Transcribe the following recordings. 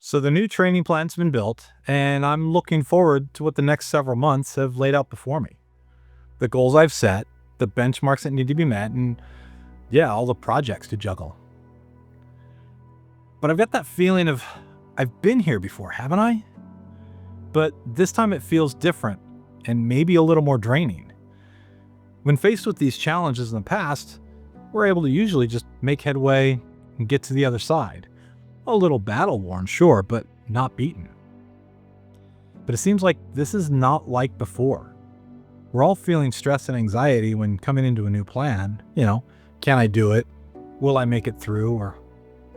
So the new training plan's been built, and I'm looking forward to what the next several months have laid out before me. The goals I've set, the benchmarks that need to be met, and yeah, all the projects to juggle. But I've got that feeling of I've been here before, haven't I? But this time it feels different and maybe a little more draining. When faced with these challenges in the past, we're able to usually just make headway and get to the other side. A little battle worn, sure, but not beaten. But it seems like this is not like before. We're all feeling stress and anxiety when coming into a new plan. Can I do it? Will I make it through? Or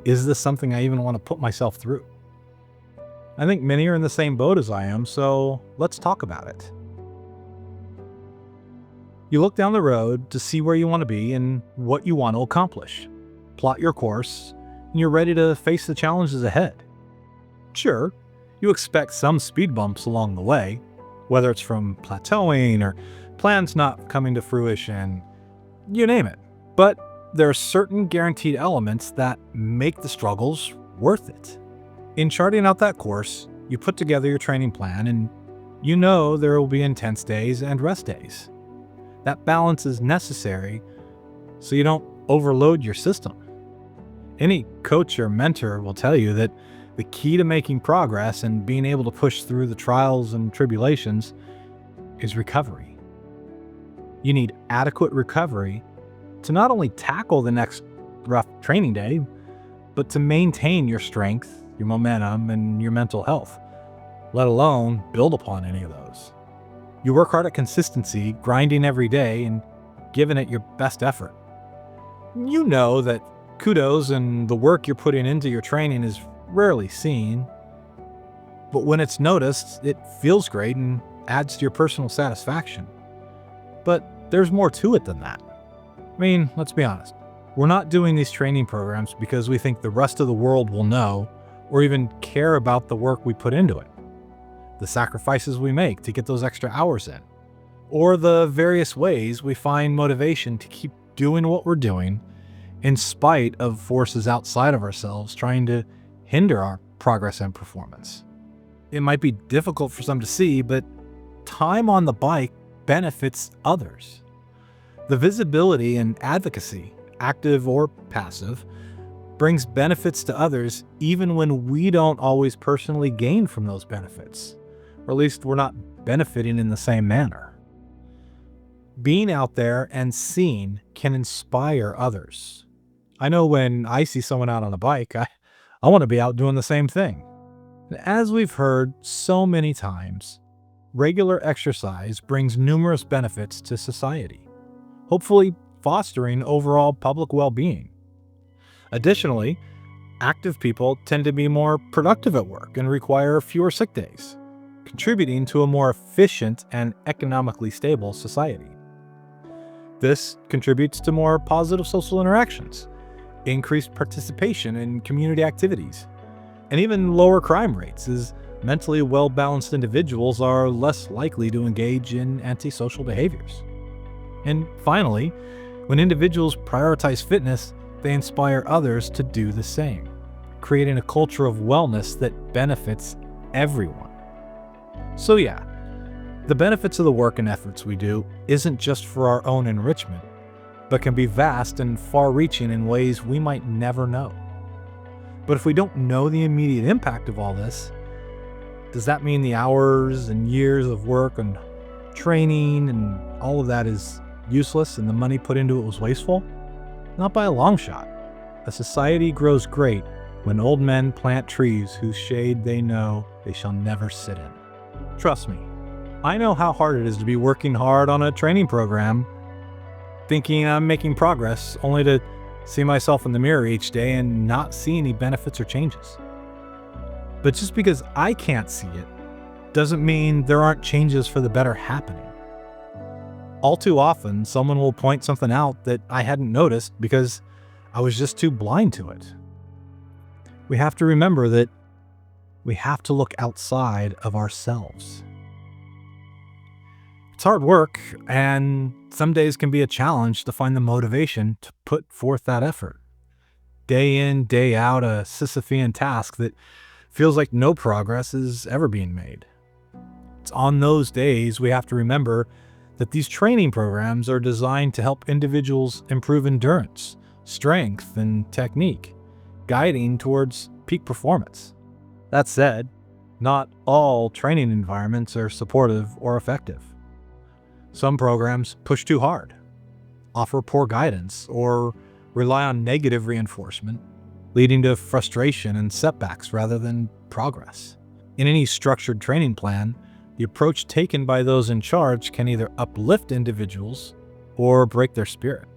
is this something I even want to put myself through? I think many are in the same boat as I am, so let's talk about it. You look down the road to see where you want to be and what you want to accomplish. Plot your course, and you're ready to face the challenges ahead. Sure, you expect some speed bumps along the way, whether it's from plateauing or plans not coming to fruition, you name it. But there are certain guaranteed elements that make the struggles worth it. In charting out that course, you put together your training plan, and you know there will be intense days and rest days. That balance is necessary so you don't overload your system. Any coach or mentor will tell you that the key to making progress and being able to push through the trials and tribulations is recovery. You need adequate recovery to not only tackle the next rough training day, but to maintain your strength, your momentum, and your mental health, let alone build upon any of those. You work hard at consistency, grinding every day, and giving it your best effort. You know that kudos and the work you're putting into your training is rarely seen, but when it's noticed, it feels great and adds to your personal satisfaction. But there's more to it than that. Let's be honest. We're not doing these training programs because we think the rest of the world will know or even care about the work we put into it, the sacrifices we make to get those extra hours in, or the various ways we find motivation to keep doing what we're doing in spite of forces outside of ourselves trying to hinder our progress and performance. It might be difficult for some to see, but time on the bike benefits others. The visibility and advocacy, active or passive, brings benefits to others even when we don't always personally gain from those benefits, or at least we're not benefiting in the same manner. Being out there and seen can inspire others. I know when I see someone out on a bike, I want to be out doing the same thing. As we've heard so many times, regular exercise brings numerous benefits to society, hopefully fostering overall public well-being. Additionally, active people tend to be more productive at work and require fewer sick days, contributing to a more efficient and economically stable society. This contributes to more positive social interactions, increased participation in community activities, and even lower crime rates, as mentally well-balanced individuals are less likely to engage in antisocial behaviors. And finally, when individuals prioritize fitness, they inspire others to do the same, creating a culture of wellness that benefits everyone. So yeah, the benefits of the work and efforts we do isn't just for our own enrichment, but can be vast and far-reaching in ways we might never know. But if we don't know the immediate impact of all this, does that mean the hours and years of work and training and all of that is useless and the money put into it was wasteful? Not by a long shot. A society grows great when old men plant trees whose shade they know they shall never sit in. Trust me, I know how hard it is to be working hard on a training program, thinking I'm making progress, only to see myself in the mirror each day and not see any benefits or changes. But just because I can't see it doesn't mean there aren't changes for the better happening. All too often, someone will point something out that I hadn't noticed because I was just too blind to it. We have to remember that we have to look outside of ourselves. It's hard work, and some days can be a challenge to find the motivation to put forth that effort. Day in, day out, a Sisyphean task that feels like no progress is ever being made. It's on those days we have to remember that these training programs are designed to help individuals improve endurance, strength, and technique, guiding towards peak performance. That said, not all training environments are supportive or effective. Some programs push too hard, offer poor guidance, or rely on negative reinforcement, leading to frustration and setbacks rather than progress. In any structured training plan, the approach taken by those in charge can either uplift individuals or break their spirit.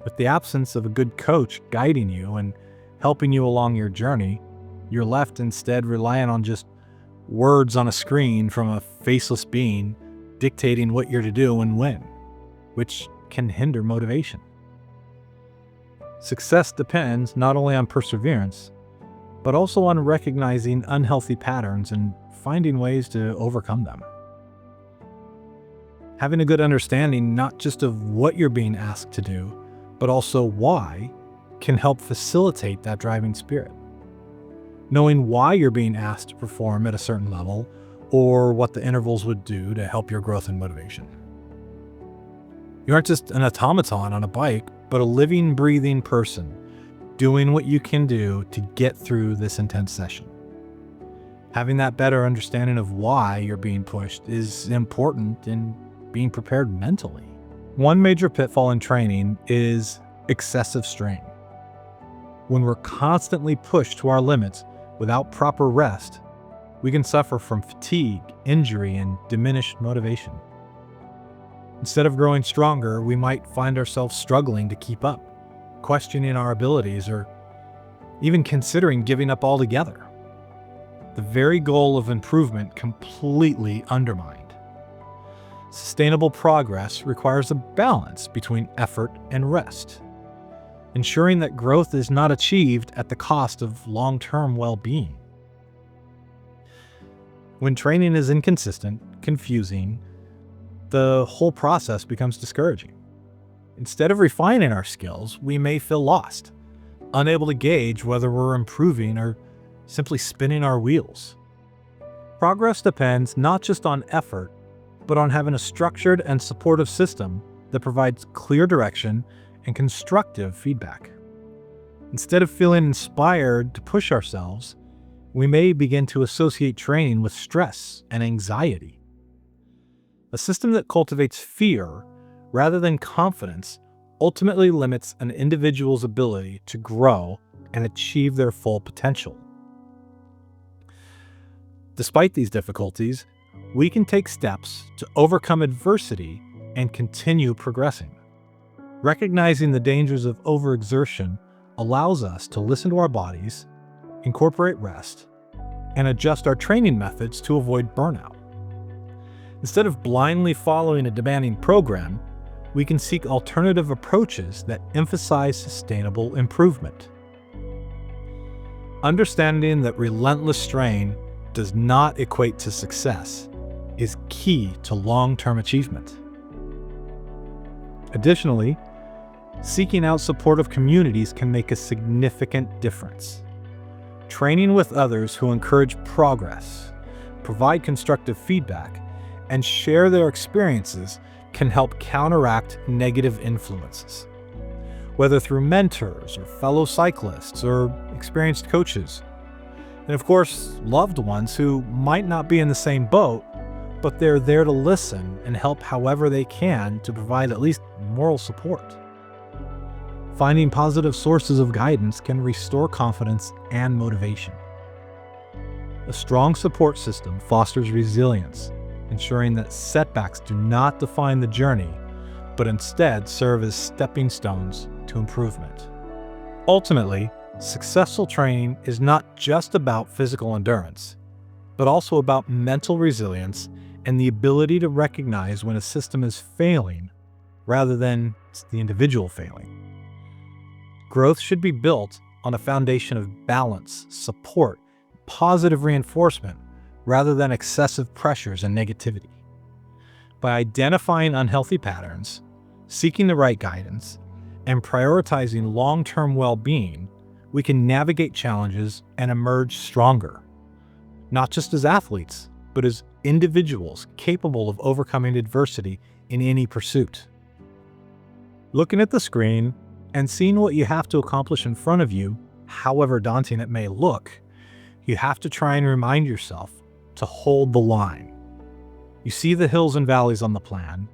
With the absence of a good coach guiding you and helping you along your journey, you're left instead relying on just words on a screen from a faceless being dictating what you're to do and when, which can hinder motivation. Success depends not only on perseverance, but also on recognizing unhealthy patterns and finding ways to overcome them. Having a good understanding not just of what you're being asked to do, but also why, can help facilitate that driving spirit. Knowing why you're being asked to perform at a certain level, or what the intervals would do to help your growth and motivation. You aren't just an automaton on a bike, but a living, breathing person doing what you can do to get through this intense session. Having that better understanding of why you're being pushed is important in being prepared mentally. One major pitfall in training is excessive strain. When we're constantly pushed to our limits without proper rest, we can suffer from fatigue, injury, and diminished motivation. Instead of growing stronger, we might find ourselves struggling to keep up, questioning our abilities, or even considering giving up altogether. The very goal of improvement completely undermined. Sustainable progress requires a balance between effort and rest, ensuring that growth is not achieved at the cost of long-term well-being. When training is inconsistent, confusing, the whole process becomes discouraging. Instead of refining our skills, we may feel lost, unable to gauge whether we're improving or simply spinning our wheels. Progress depends not just on effort, but on having a structured and supportive system that provides clear direction and constructive feedback. Instead of feeling inspired to push ourselves, we may begin to associate training with stress and anxiety. A system that cultivates fear rather than confidence ultimately limits an individual's ability to grow and achieve their full potential. Despite these difficulties, we can take steps to overcome adversity and continue progressing. Recognizing the dangers of overexertion allows us to listen to our bodies, incorporate rest, and adjust our training methods to avoid burnout. Instead of blindly following a demanding program, we can seek alternative approaches that emphasize sustainable improvement. Understanding that relentless strain does not equate to success is key to long-term achievement. Additionally, seeking out supportive communities can make a significant difference. Training with others who encourage progress, provide constructive feedback, and share their experiences can help counteract negative influences. Whether through mentors or fellow cyclists or experienced coaches. And of course, loved ones who might not be in the same boat, but they're there to listen and help however they can to provide at least moral support. Finding positive sources of guidance can restore confidence and motivation. A strong support system fosters resilience, ensuring that setbacks do not define the journey, but instead serve as stepping stones to improvement. Ultimately, successful training is not just about physical endurance, but also about mental resilience and the ability to recognize when a system is failing rather than the individual failing. Growth should be built on a foundation of balance, support, positive reinforcement, rather than excessive pressures and negativity. By identifying unhealthy patterns, seeking the right guidance, and prioritizing long-term well-being, we can navigate challenges and emerge stronger, not just as athletes, but as individuals capable of overcoming adversity in any pursuit. Looking at the screen and seeing what you have to accomplish in front of you, however daunting it may look, you have to try and remind yourself to hold the line. You see the hills and valleys on the plan,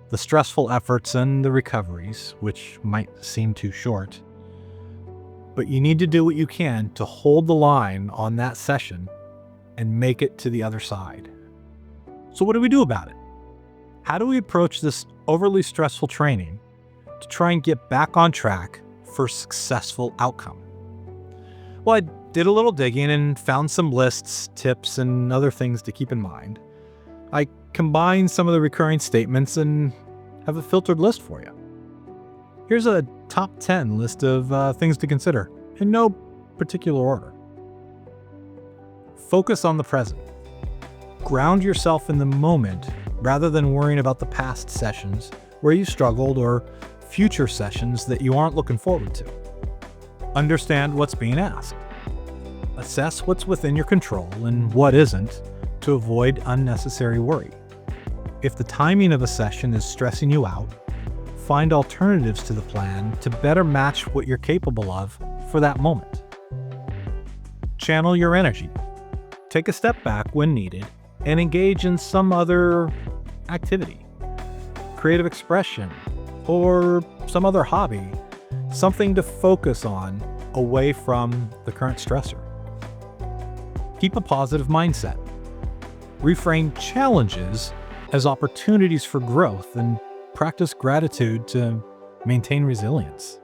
the stressful efforts and the recoveries, which might seem too short. But you need to do what you can to hold the line on that session and make it to the other side. So what do we do about it? How do we approach this overly stressful training to try and get back on track for successful outcome? Well, I did a little digging and found some lists, tips, and other things to keep in mind. I combined some of the recurring statements and have a filtered list for you. Here's a top 10 list of things to consider in no particular order. Focus on the present. Ground yourself in the moment rather than worrying about the past sessions where you struggled or future sessions that you aren't looking forward to. Understand what's being asked. Assess what's within your control and what isn't to avoid unnecessary worry. If the timing of a session is stressing you out, find alternatives to the plan to better match what you're capable of for that moment. Channel your energy. Take a step back when needed and engage in some other activity, creative expression, or some other hobby, something to focus on away from the current stressor. Keep a positive mindset. Reframe challenges as opportunities for growth and practice gratitude to maintain resilience.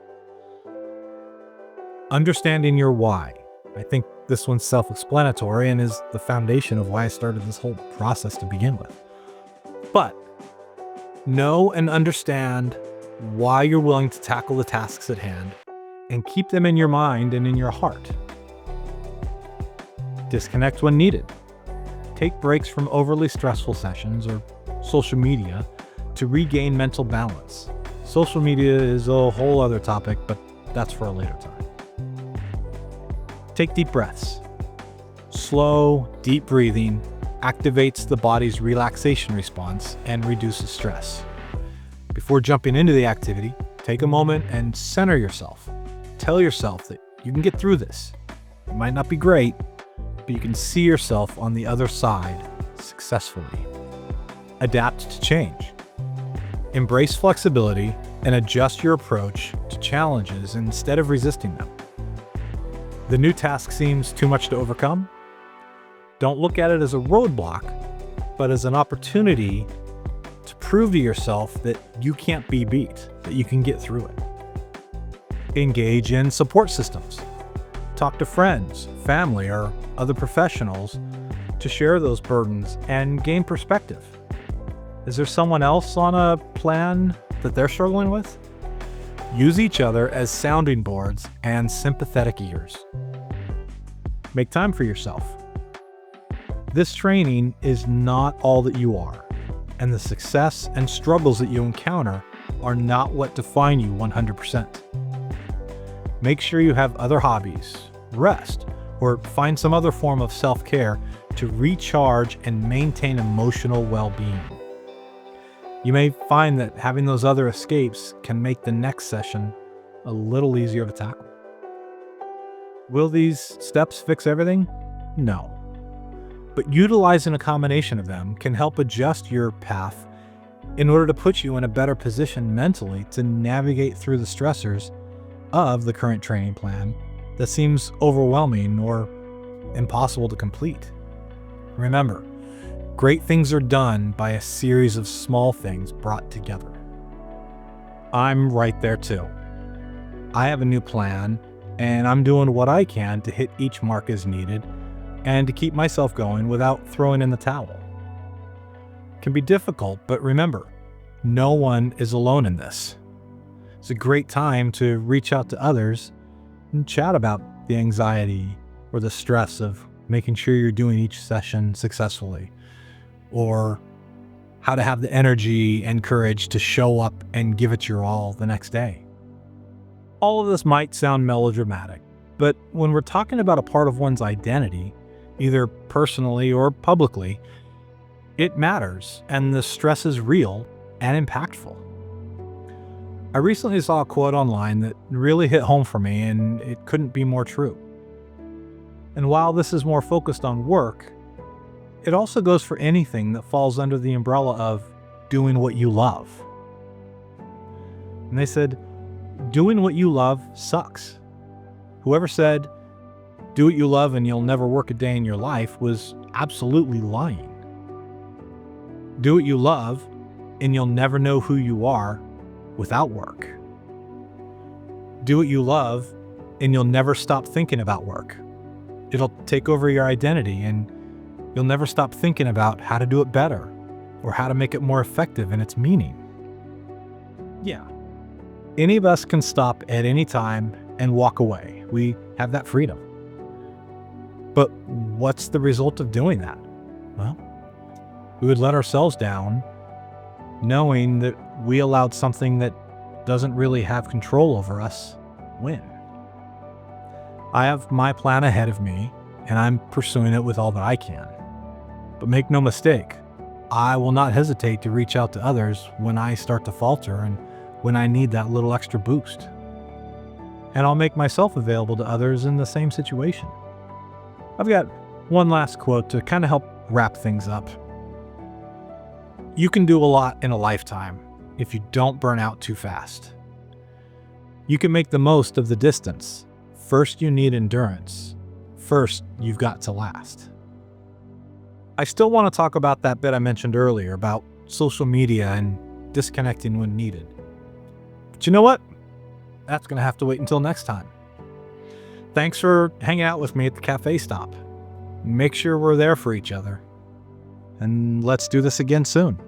Understanding your why. I think this one's self-explanatory and is the foundation of why I started this whole process to begin with. But know and understand why you're willing to tackle the tasks at hand and keep them in your mind and in your heart. Disconnect when needed. Take breaks from overly stressful sessions or social media to regain mental balance. Social media is a whole other topic, but that's for a later time. Take deep breaths. Slow, deep breathing activates the body's relaxation response and reduces stress. Before jumping into the activity, take a moment and center yourself. Tell yourself that you can get through this. It might not be great, but you can see yourself on the other side successfully. Adapt to change. Embrace flexibility and adjust your approach to challenges instead of resisting them. The new task seems too much to overcome? Don't look at it as a roadblock, but as an opportunity to prove to yourself that you can't be beat, that you can get through it. Engage in support systems. Talk to friends, family, or other professionals to share those burdens and gain perspective. Is there someone else on a plan that they're struggling with? Use each other as sounding boards and sympathetic ears. Make time for yourself. This training is not all that you are, and the success and struggles that you encounter are not what define you 100%. Make sure you have other hobbies, rest, or find some other form of self-care to recharge and maintain emotional well-being. You may find that having those other escapes can make the next session a little easier to tackle. Will these steps fix everything? No. But utilizing a combination of them can help adjust your path in order to put you in a better position mentally to navigate through the stressors of the current training plan that seems overwhelming or impossible to complete. Remember, great things are done by a series of small things brought together. I'm right there too. I have a new plan, and I'm doing what I can to hit each mark as needed and to keep myself going without throwing in the towel. It can be difficult, but remember, no one is alone in this. It's a great time to reach out to others and chat about the anxiety or the stress of making sure you're doing each session successfully, or how to have the energy and courage to show up and give it your all the next day. All of this might sound melodramatic, But when we're talking about a part of one's identity, either personally or publicly, it matters, and the stress is real and impactful. I recently saw a quote online that really hit home for me, and it couldn't be more true. And while this is more focused on work, it also goes for anything that falls under the umbrella of doing what you love. And they said, doing what you love sucks. Whoever said, do what you love and you'll never work a day in your life was absolutely lying. Do what you love and you'll never know who you are without work. Do what you love and you'll never stop thinking about work. It'll take over your identity and you'll never stop thinking about how to do it better or how to make it more effective in its meaning. Yeah, any of us can stop at any time and walk away. We have that freedom. But what's the result of doing that? Well, we would let ourselves down knowing that we allowed something that doesn't really have control over us win. I have my plan ahead of me, and I'm pursuing it with all that I can. But make no mistake, I will not hesitate to reach out to others when I start to falter and when I need that little extra boost. And I'll make myself available to others in the same situation. I've got one last quote to kind of help wrap things up. You can do a lot in a lifetime if you don't burn out too fast. You can make the most of the distance. First, you need endurance. First, you've got to last. I still want to talk about that bit I mentioned earlier about social media and disconnecting when needed. But you know what? That's going to have to wait until next time. Thanks for hanging out with me at the cafe stop. Make sure we're there for each other. And let's do this again soon.